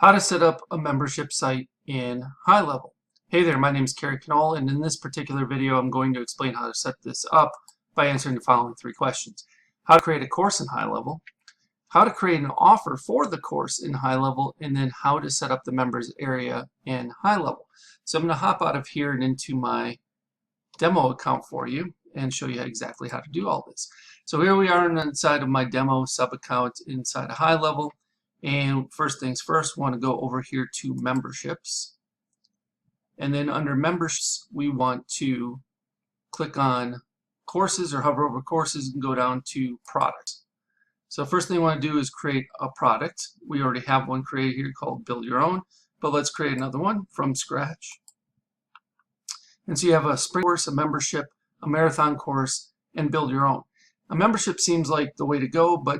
How to set up a membership site in HighLevel. Hey there, my name is Kerry, Knoll, and in this particular video I'm going to explain how to set this up by answering the following three questions. How to create a course in HighLevel, how to create an offer for the course in HighLevel, and then how to set up the members area in HighLevel. So I'm going to hop out of here and into my demo account for you and show you exactly how to do all this. So here we are inside of my demo sub account inside of HighLevel. And first things first, we want to go over here to memberships. And then under memberships, we want to click on courses or hover over courses and go down to products. So first thing we want to do is create a product. We already have one created here called Build Your Own, but let's create another one from scratch. And so you have a spring course, a membership, a marathon course, and Build Your Own. A membership seems like the way to go, but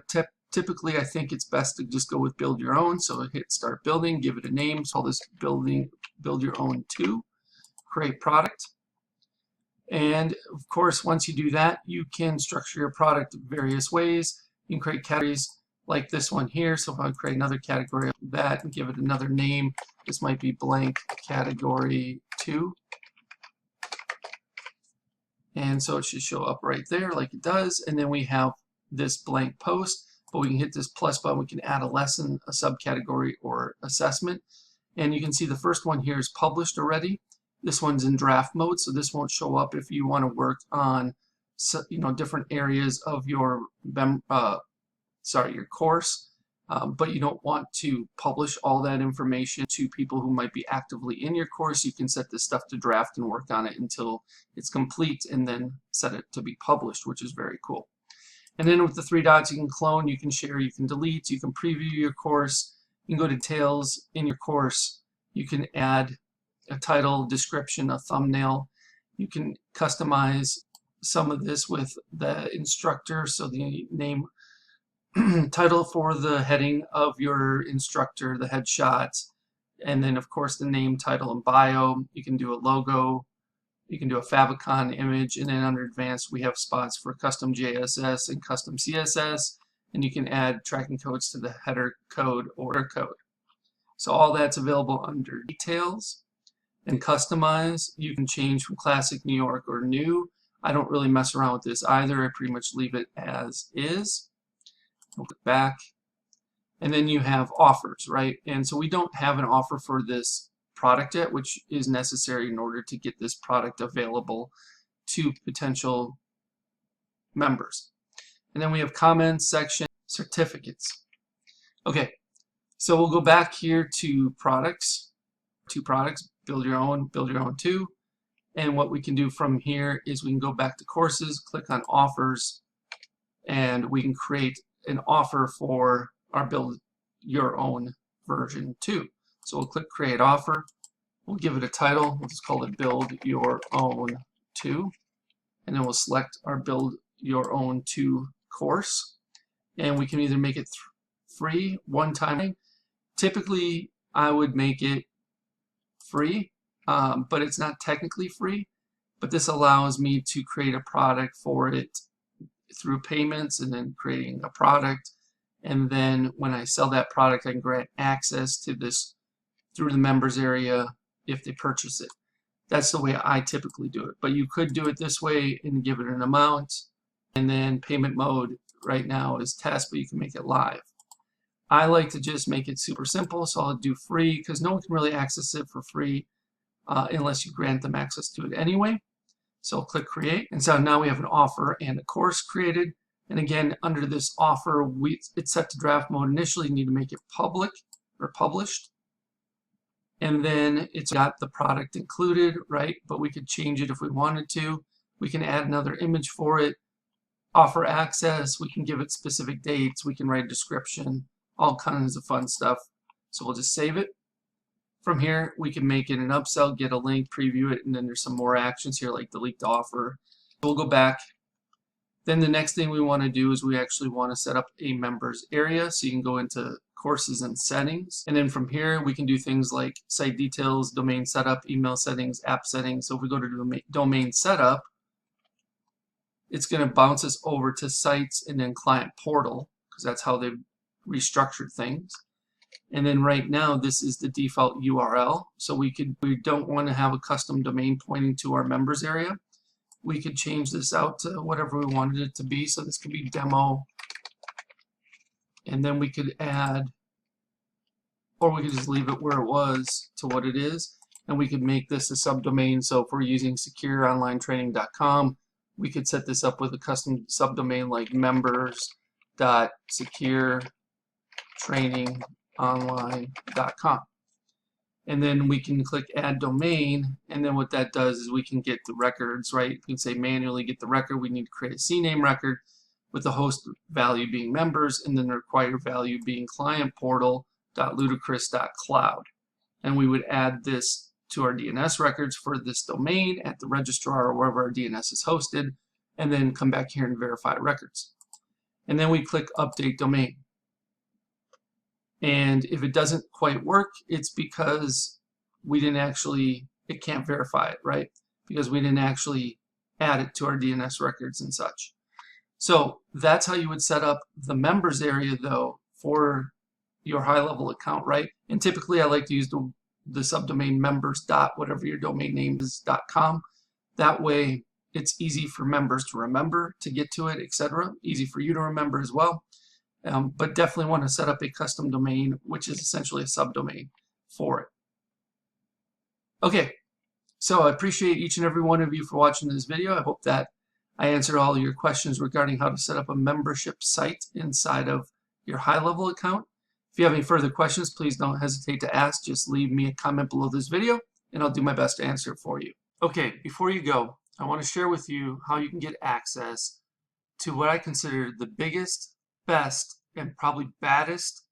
typically I think it's best to just go with Build Your Own. So hit Start Building, give it a name, call this Build Your Own 2, create product. And of course, once you do that, you can structure your product various ways. You can create categories like this one here. So if I create another category of that and give it another name, this might be blank category 2. And so it should show up right there like it does. And then we have this blank post, but we can hit this plus button. We can add a lesson, a subcategory, or assessment. And you can see the first one here is published already. This one's in draft mode, so this won't show up if you want to work on different areas of your your course. But you don't want to publish all that information to people who might be actively in your course. You can set this stuff to draft and work on it until it's complete and then set it to be published, which is very cool. And then with the three dots, you can clone, you can share, you can delete, you can preview your course, you can go to details in your course, you can add a title, description, a thumbnail, you can customize some of this with the instructor, so the name title for the heading of your instructor, the headshot, and then of course the name, title, and bio. You can do a logo, you can do a favicon image, and then under advanced we have spots for custom JSS and custom CSS, and you can add tracking codes to the header code or code. So all that's available under details. And customize, you can change from classic, New York, or new. I don't really mess around with this either. I pretty much leave it as is. We'll click back, and then you have offers, right? And so we don't have an offer for this product yet, which is necessary in order to get this product available to potential members. And then we have comments, section, certificates. Okay, so we'll go back here to products, Build Your Own 2. And what we can do from here is we can go back to courses, click on offers, and we can create an offer for our Build Your Own version 2. So we'll click Create Offer. We'll give it a title. We'll just call it Build Your Own 2. And then we'll select our Build Your Own 2 course. And we can either make it free, one time. Typically, I would make it free, but it's not technically free. But this allows me to create a product for it through payments and then creating a product. And then when I sell that product, I can grant access to this through the members area if they purchase it. That's the way I typically do it. But you could do it this way and give it an amount. And then payment mode right now is test, but you can make it live. I like to just make it super simple, so I'll do free because no one can really access it for free unless you grant them access to it anyway. So I'll click Create, and so now we have an offer and a course created. And again, under this offer, it's set to draft mode initially. You need to make it public or published. And then it's got the product included, right? But we could change it if we wanted to. We can add another image for it, offer access, we can give it specific dates, we can write a description, all kinds of fun stuff. So we'll just save it. From here, we can make it an upsell, get a link, preview it, and then there's some more actions here like delete the offer. We'll go back. Then the next thing we want to do is we actually want to set up a members area. So you can go into courses and settings. And then from here, we can do things like site details, domain setup, email settings, app settings. So if we go to domain setup, it's going to bounce us over to sites and then client portal because that's how they've restructured things. And then right now, this is the default URL. So we don't want to have a custom domain pointing to our members area. We could change this out to whatever we wanted it to be. So this could be demo. And then we could add, or we could just leave it where it was to what it is. And we could make this a subdomain. So if we're using secureonlinetraining.com, we could set this up with a custom subdomain like members.securetrainingonline.com. And then we can click add domain, and then what that does is we can get the records, right? You can say manually get the record. We need to create a CNAME record with the host value being members, and then the required value being clientportal.ludicrous.cloud. And we would add this to our DNS records for this domain at the registrar or wherever our DNS is hosted, and then come back here and verify records. And then we click update domain. And if it doesn't quite work, it's because we didn't actually, it can't verify it, right? Because we didn't actually add it to our DNS records and such. So that's how you would set up the members area though for your HighLevel account, right? And typically I like to use the subdomain members dot whatever your domain name is .com. That way it's easy for members to remember to get to it, etc. Easy for you to remember as well. But definitely want to set up a custom domain, which is essentially a subdomain for it. Okay, so I appreciate each and every one of you for watching this video. I hope that I answered all your questions regarding how to set up a membership site inside of your HighLevel account. If you have any further questions, please don't hesitate to ask. Just leave me a comment below this video, and I'll do my best to answer it for you. Okay, before you go, I want to share with you how you can get access to what I consider the biggest, best, and probably baddest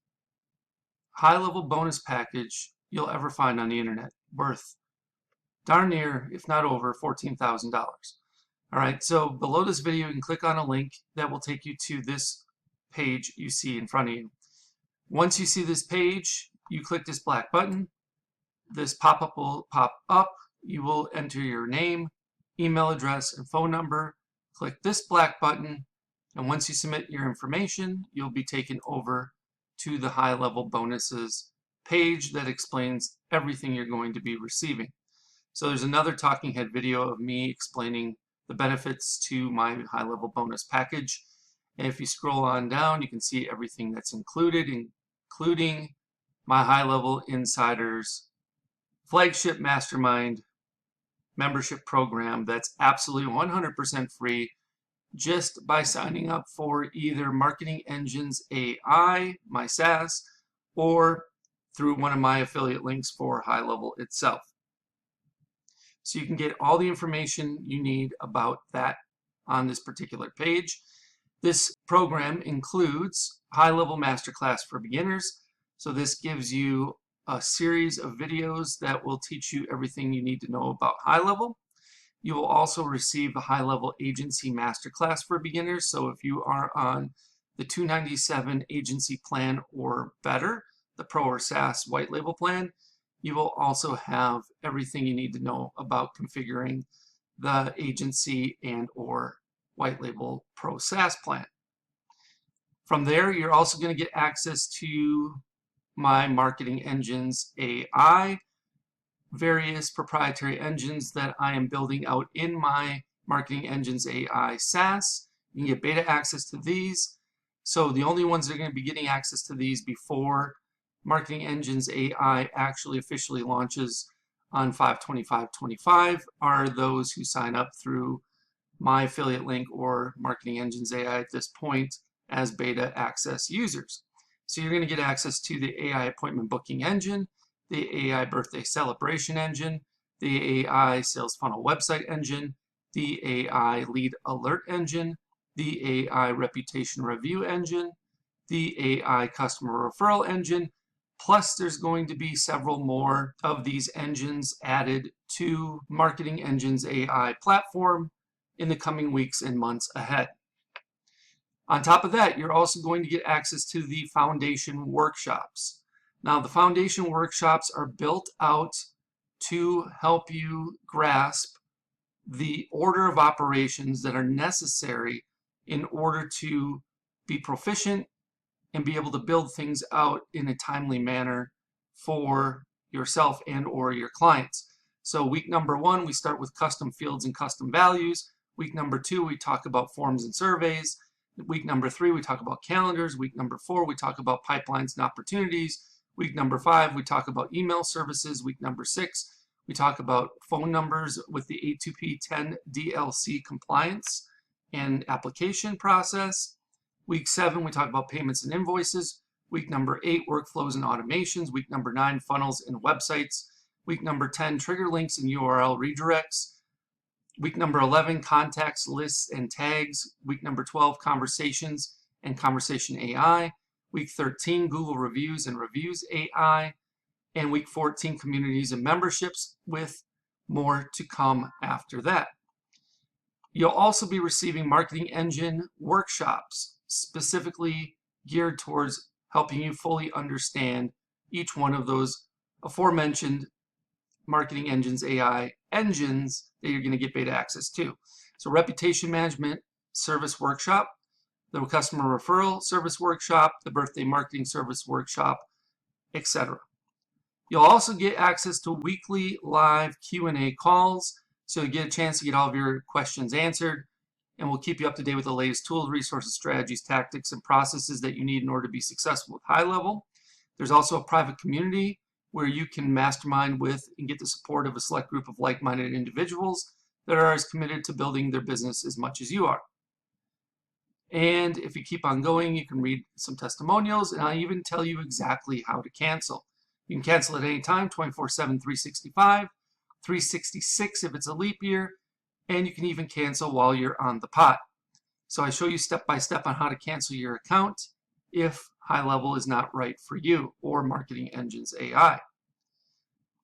HighLevel bonus package you'll ever find on the internet, worth darn near, if not over, $14,000. All right, so below this video, you can click on a link that will take you to this page you see in front of you. Once you see this page, you click this black button. This pop-up will pop up. You will enter your name, email address, and phone number. Click this black button, and once you submit your information, you'll be taken over to the HighLevel bonuses page that explains everything you're going to be receiving. So there's another talking head video of me explaining the benefits to my HighLevel bonus package. And if you scroll on down, you can see everything that's included, including my HighLevel Insiders flagship mastermind membership program that's absolutely 100% free just by signing up for either Marketing Engines A.I, my SaaS, or through one of my affiliate links for HighLevel itself. So you can get all the information you need about that on this particular page. This program includes HighLevel Masterclass for Beginners. So this gives you a series of videos that will teach you everything you need to know about HighLevel. You will also receive a HighLevel Agency Masterclass for Beginners. So if you are on the $297 agency plan or better, the Pro or SaaS white label plan, you will also have everything you need to know about configuring the agency and or white label Pro SaaS plan. From there, you're also going to get access to my Marketing Engines A.I, various proprietary engines that I am building out in my Marketing Engines A.I SaaS. You can get beta access to these. So the only ones that are going to be getting access to these before Marketing Engines A.I actually officially launches on 5/25/25 are those who sign up through my affiliate link or Marketing Engines A.I at this point as beta access users. So you're going to get access to the AI appointment booking engine, the AI birthday celebration engine, the AI sales funnel website engine, the AI lead alert engine, the AI reputation review engine, the AI customer referral engine, plus there's going to be several more of these engines added to Marketing Engines AI platform in the coming weeks and months ahead. On top of that, you're also going to get access to the foundation workshops. Now, the foundation workshops are built out to help you grasp the order of operations that are necessary in order to be proficient and be able to build things out in a timely manner for yourself and or your clients. So week number 1, we start with custom fields and custom values. Week number 2, we talk about forms and surveys. Week number 3, we talk about calendars. Week number 4, we talk about pipelines and opportunities. Week number 5, we talk about email services. Week number 6, we talk about phone numbers with the A2P 10 DLC compliance and application process. Week 7, we talk about payments and invoices. Week number 8, workflows and automations. Week number 9, funnels and websites. Week number 10, trigger links and URL redirects. Week number 11, contacts, lists, and tags. Week number 12, conversations and conversation AI. Week 13, Google reviews and reviews AI. And week 14, communities and memberships, with more to come after that. You'll also be receiving marketing engine workshops specifically geared towards helping you fully understand each one of those aforementioned Marketing Engines AI engines that you're going to get beta access to. So reputation management service workshop, the customer referral service workshop, the birthday marketing service workshop, etc. You'll also get access to weekly live Q&A calls, so you get a chance to get all of your questions answered, and we'll keep you up to date with the latest tools, resources, strategies, tactics, and processes that you need in order to be successful with HighLevel. There's also a private community where you can mastermind with and get the support of a select group of like-minded individuals that are as committed to building their business as much as you are. And if you keep on going, you can read some testimonials, and I'll even tell you exactly how to cancel. You can cancel at any time, 24/7, 365, 366 if it's a leap year, and you can even cancel while you're on the pot. So I show you step by step on how to cancel your account if HighLevel is not right for you, or Marketing Engines AI.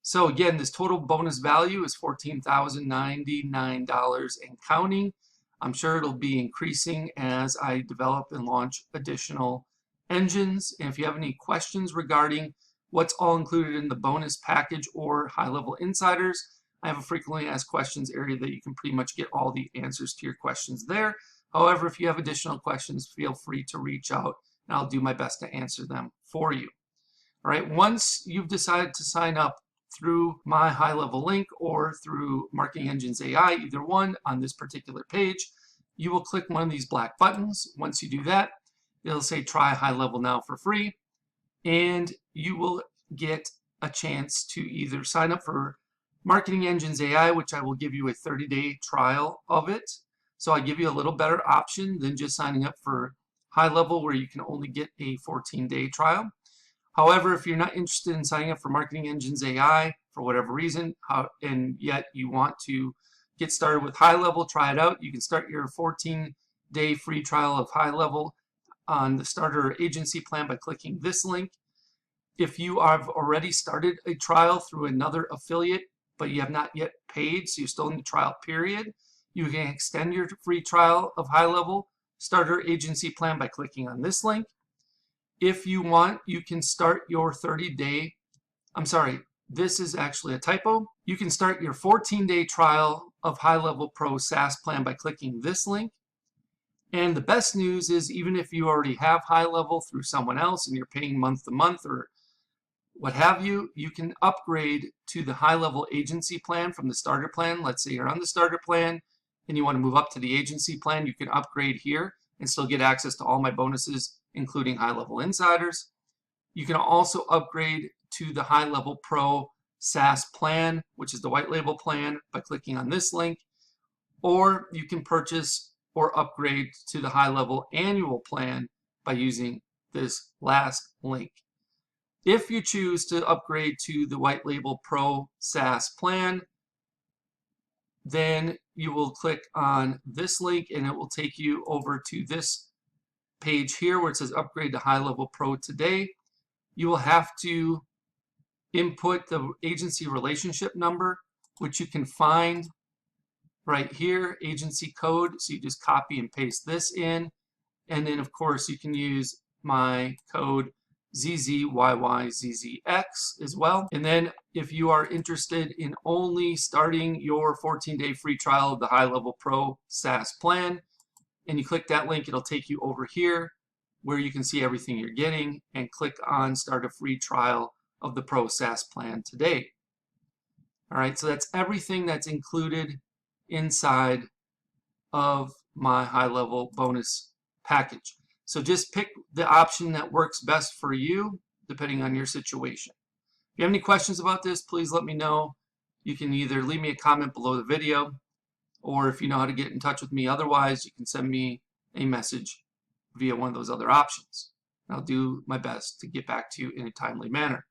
So again, this total bonus value is $14,099 and counting. I'm sure it'll be increasing as I develop and launch additional engines. And if you have any questions regarding what's all included in the bonus package or HighLevel Insiders, I have a frequently asked questions area that you can pretty much get all the answers to your questions there. However, if you have additional questions, feel free to reach out, and I'll do my best to answer them for you. All right, once you've decided to sign up through my HighLevel link or through Marketing Engines AI, either one on this particular page, you will click one of these black buttons. Once you do that, it'll say try HighLevel now for free, and you will get a chance to either sign up for Marketing Engines AI, which I will give you a 30-day trial of it. So I give you a little better option than just signing up for HighLevel, where you can only get a 14-day trial. However, if you're not interested in signing up for Marketing Engines AI for whatever reason, and yet you want to get started with HighLevel, try it out, you can start your 14-day free trial of HighLevel on the starter agency plan by clicking this link. If you have already started a trial through another affiliate, but you have not yet paid, so you're still in the trial period, you can extend your free trial of HighLevel starter agency plan by clicking on this link. If you want, you can start your 30-day, I'm sorry, this is actually a typo. You can start your 14-day trial of HighLevel Pro SaaS plan by clicking this link. And the best news is, even if you already have HighLevel through someone else and you're paying month to month or what have you, you can upgrade to the HighLevel agency plan from the starter plan. Let's say you're on the starter plan and you want to move up to the agency plan, you can upgrade here and still get access to all my bonuses, including HighLevel Insiders. You can also upgrade to the HighLevel Pro SaaS plan, which is the white label plan, by clicking on this link. Or you can purchase or upgrade to the HighLevel annual plan by using this last link. If you choose to upgrade to the white label Pro SaaS plan, then you will click on this link and it will take you over to this page here where it says upgrade to HighLevel Pro today. You will have to input the agency relationship number, which you can find right here, agency code. So you just copy and paste this in. And then of course you can use my code ZZYYZZX as well. And then if you are interested in only starting your 14-day free trial of the HighLevel Pro SaaS plan, and you click that link, it'll take you over here where you can see everything you're getting, and click on start a free trial of the Pro SaaS plan today. All right, so that's everything that's included inside of my HighLevel bonus package. So just pick the option that works best for you depending on your situation. If you have any questions about this, please let me know. You can either leave me a comment below the video, or if you know how to get in touch with me otherwise, you can send me a message via one of those other options. I'll do my best to get back to you in a timely manner.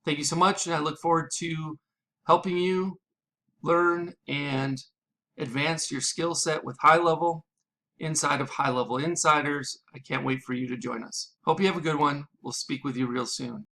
Thank you so much, and I look forward to helping you learn and advance your skill set with HighLevel inside of HighLevel Insiders. I can't wait for you to join us. Hope you have a good one. We'll speak with you real soon.